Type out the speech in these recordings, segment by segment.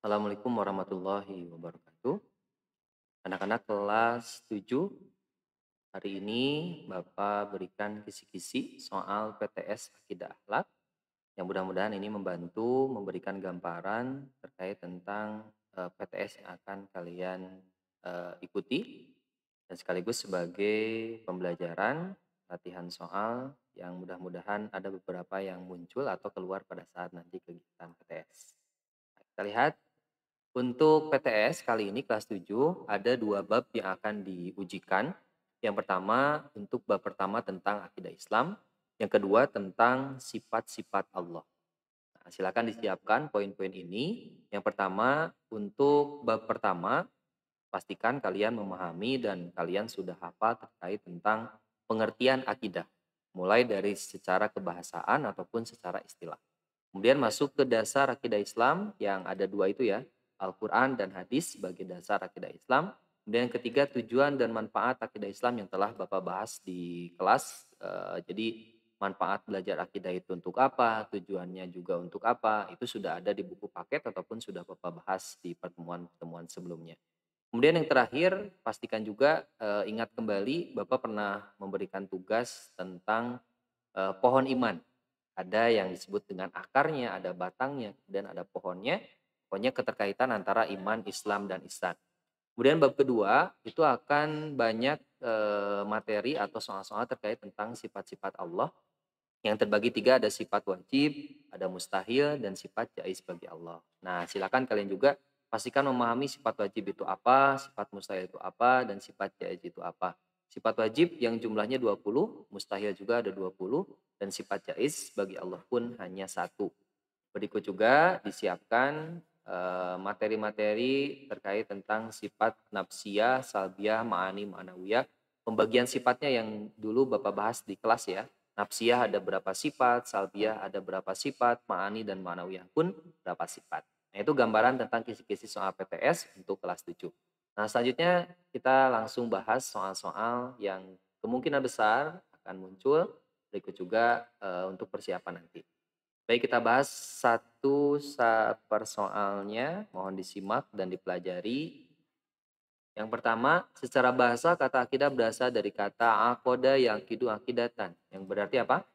Assalamualaikum warahmatullahi wabarakatuh. Anak-anak kelas 7, hari ini Bapak berikan kisi-kisi soal PTS Akidah Akhlak yang mudah-mudahan ini membantu memberikan gambaran terkait tentang PTS yang akan kalian ikuti dan sekaligus sebagai pembelajaran latihan soal yang mudah-mudahan ada beberapa yang muncul atau keluar pada saat nanti kegiatan PTS. Nah, kita lihat untuk PTS kali ini kelas 7 ada 2 bab yang akan diujikan. Yang pertama untuk bab pertama tentang akidah Islam, yang kedua tentang sifat-sifat Allah. Nah, silakan disiapkan poin-poin ini. Yang pertama untuk bab pertama, pastikan kalian memahami dan kalian sudah hafal terkait tentang pengertian akidah. Mulai dari secara kebahasaan ataupun secara istilah. Kemudian masuk ke dasar akidah Islam yang ada dua itu ya, Al-Quran dan hadis sebagai dasar akidah Islam. Kemudian yang ketiga tujuan dan manfaat akidah Islam yang telah Bapak bahas di kelas. Jadi manfaat belajar akidah itu untuk apa, tujuannya juga untuk apa, itu sudah ada di buku paket ataupun sudah Bapak bahas di pertemuan-pertemuan sebelumnya. Kemudian yang terakhir, pastikan juga ingat kembali Bapak pernah memberikan tugas tentang pohon iman. Ada yang disebut dengan akarnya, ada batangnya, dan ada pohonnya. Pokoknya keterkaitan antara iman, Islam, dan ihsan. Kemudian bab kedua itu akan banyak materi atau soal-soal terkait tentang sifat-sifat Allah. Yang terbagi tiga ada sifat wajib, ada mustahil, dan sifat jaiz bagi Allah. Nah silakan kalian juga pastikan memahami sifat wajib itu apa, sifat mustahil itu apa, dan sifat jaiz itu apa. Sifat wajib yang jumlahnya 20, mustahil juga ada 20, dan sifat jaiz bagi Allah pun hanya satu. Berikut juga disiapkan materi-materi terkait tentang sifat nafsiyah, salbiyah, ma'ani, ma'nawiyah. Pembagian sifatnya yang dulu Bapak bahas di kelas ya. Nafsiyah ada berapa sifat, salbiyah ada berapa sifat, ma'ani dan ma'nawiyah pun berapa sifat. Nah, itu gambaran tentang kisi-kisi soal PTS untuk kelas 7. Nah, selanjutnya kita langsung bahas soal-soal yang kemungkinan besar akan muncul. Berikut juga untuk persiapan nanti. Baik, kita bahas satu per soalnya, mohon disimak dan dipelajari. Yang pertama, secara bahasa kata akidah berasal dari kata akoda yang kidu akidatan. Yang berarti apa?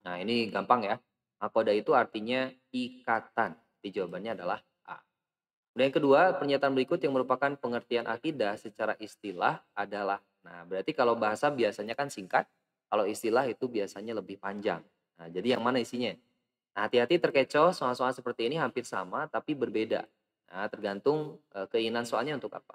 Nah, ini gampang ya. Akoda itu artinya ikatan. Di jawabannya adalah A. Kemudian yang kedua, pernyataan berikut yang merupakan pengertian akidah secara istilah adalah. Nah, berarti kalau bahasa biasanya kan singkat, kalau istilah itu biasanya lebih panjang. Nah, jadi yang mana isinya? Nah, hati-hati terkecoh soal-soal seperti ini hampir sama tapi berbeda. Nah, tergantung keinginan soalnya untuk apa.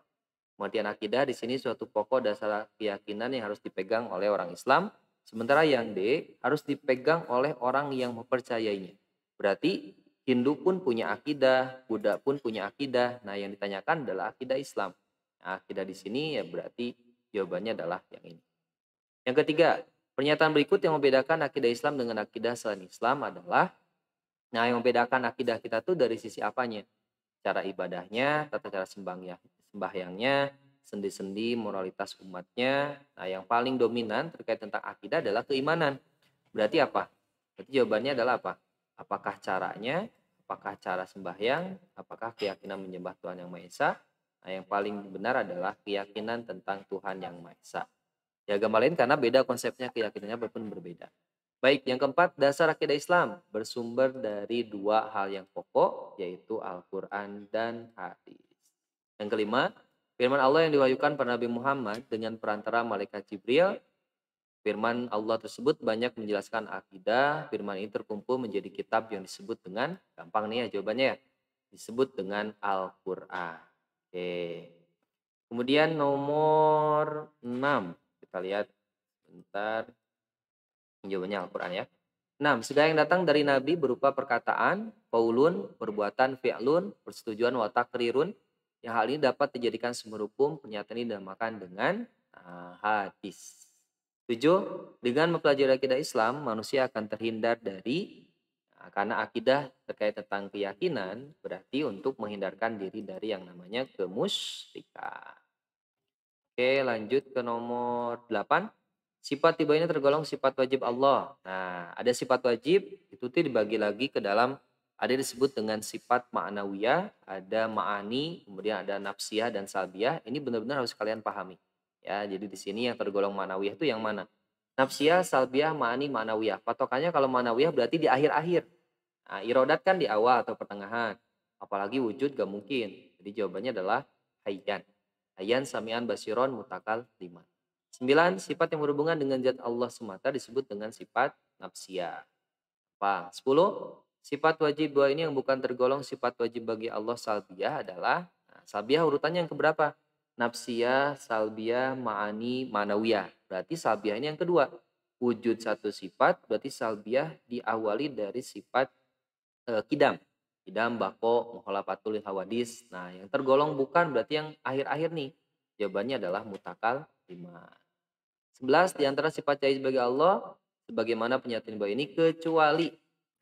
Pengertian akidah di sini suatu pokok dasar keyakinan yang harus dipegang oleh orang Islam, sementara yang D harus dipegang oleh orang yang mempercayainya. Berarti Hindu pun punya akidah, Buddha pun punya akidah. Nah, yang ditanyakan adalah akidah Islam. Nah, akidah di sini ya berarti jawabannya adalah yang ini. Yang ketiga, pernyataan berikut yang membedakan akidah Islam dengan akidah selain Islam adalah. Nah, yang membedakan akidah kita tuh dari sisi apanya? Cara ibadahnya, tata cara sembahyangnya, sendi-sendi, moralitas umatnya. Nah, yang paling dominan terkait tentang akidah adalah keimanan. Berarti apa? Berarti jawabannya adalah apa? Apakah caranya? Apakah cara sembahyang? Apakah keyakinan menyembah Tuhan Yang Maha Esa? Nah, yang paling benar adalah keyakinan tentang Tuhan Yang Maha Esa. Ya, agama lain karena beda konsepnya, keyakinannya pun berbeda. Baik, yang keempat, dasar akidah Islam bersumber dari dua hal yang pokok, yaitu Al-Quran dan hadis. Yang kelima, firman Allah yang diwahyukan pada Nabi Muhammad dengan perantara malaikat Jibril. Firman Allah tersebut banyak menjelaskan akidah. Firman ini terkumpul menjadi kitab yang disebut dengan, gampang nih ya jawabannya ya, disebut dengan Al-Quran. Oke. Kemudian nomor 6, kita lihat bentar. Jawabannya Al-Quran ya. 6. Segala yang datang dari Nabi berupa perkataan, qaulun, perbuatan, fi'lun, persetujuan, wa takrirun. Yang hal ini dapat dijadikan sumber hukum, pernyataan ini dinamakan dengan hadis. 7. Dengan mempelajari akidah Islam, manusia akan terhindar dari, karena akidah terkait tentang keyakinan, berarti untuk menghindarkan diri dari yang namanya kemusyrikan. Oke, lanjut ke nomor 8. Sifat tiba ini tergolong sifat wajib Allah. Nah, ada sifat wajib, itu tuh dibagi lagi ke dalam Ada disebut dengan sifat ma'nawiyah, ada ma'ani, kemudian ada nafsiyah dan salbiyah. Ini benar-benar harus kalian pahami. Ya, jadi di sini yang tergolong ma'nawiyah itu yang mana? Nafsiyah, salbiyah, ma'ani, ma'nawiyah. Patokannya kalau ma'nawiyah berarti di akhir-akhir. Nah, irodat kan di awal atau pertengahan. Apalagi wujud gak mungkin. Jadi jawabannya adalah hayyan. Hayyan, sami'an, basiron, mutakal, lima. 9. Sifat yang berhubungan dengan zat Allah semata disebut dengan sifat nafsiyah. Apa? 10. Sifat wajib dua ini yang bukan tergolong sifat wajib bagi Allah salbiyah adalah salbiyah urutannya yang keberapa? Nafsiyah, salbiyah, ma'ani, manawiyah. Berarti salbiyah ini yang kedua. Wujud satu sifat berarti salbiyah diawali dari sifat kidam. Kidam, bako, mukhalafatul hawadis. Nah, yang tergolong bukan berarti yang akhir-akhir nih. Jawabannya adalah mutakal 5. 11 di antara sifat jaiz bagi Allah sebagaimana pernyataan bahwa ini kecuali.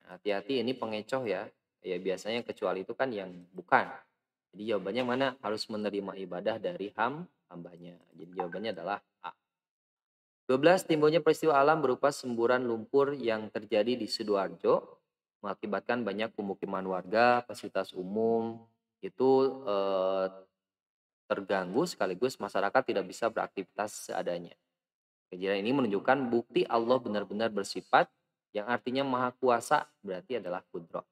Nah, hati-hati ini pengecoh ya. Ya biasanya kecuali itu kan yang bukan. Jadi jawabannya mana? Harus menerima ibadah dari hambanya. Jadi jawabannya adalah A. 12 timbulnya peristiwa alam berupa semburan lumpur yang terjadi di Sidoarjo mengakibatkan banyak pemukiman warga, fasilitas umum itu terganggu sekaligus masyarakat tidak bisa beraktivitas seadanya. Kejadian ini menunjukkan bukti Allah benar-benar bersifat yang artinya maha kuasa berarti adalah kudro.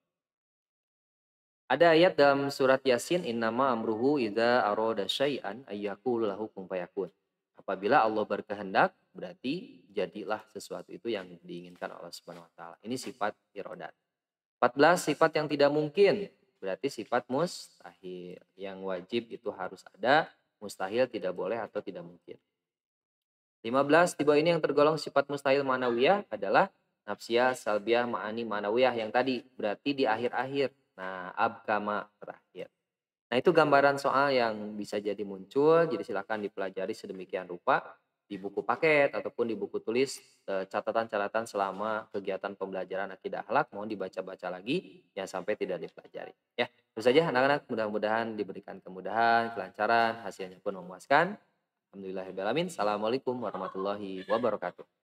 Ada ayat dalam surat Yasin innama amruhu idza arada syai'an ayyakul lahu kun fayakun. Apabila Allah berkehendak berarti jadilah sesuatu itu yang diinginkan Allah Subhanahu wa taala. Ini sifat irodat. 14 sifat yang tidak mungkin berarti sifat mustahil. Yang wajib itu harus ada, mustahil tidak boleh atau tidak mungkin. 15 di bawah ini yang tergolong sifat mustahil ma'nawiyah adalah nafsiyah, salbiyah, ma'ani, ma'nawiyah yang tadi. Berarti di akhir-akhir. Nah, abkama terakhir. Nah, itu gambaran soal yang bisa jadi muncul. Jadi silakan dipelajari sedemikian rupa di buku paket ataupun di buku tulis catatan-catatan selama kegiatan pembelajaran akidah akhlak. Mohon dibaca-baca lagi jangan sampai tidak dipelajari. Ya, itu saja anak-anak, mudah-mudahan diberikan kemudahan, kelancaran, hasilnya pun memuaskan. Alhamdulillahirrahmanirrahim. Assalamualaikum warahmatullahi wabarakatuh.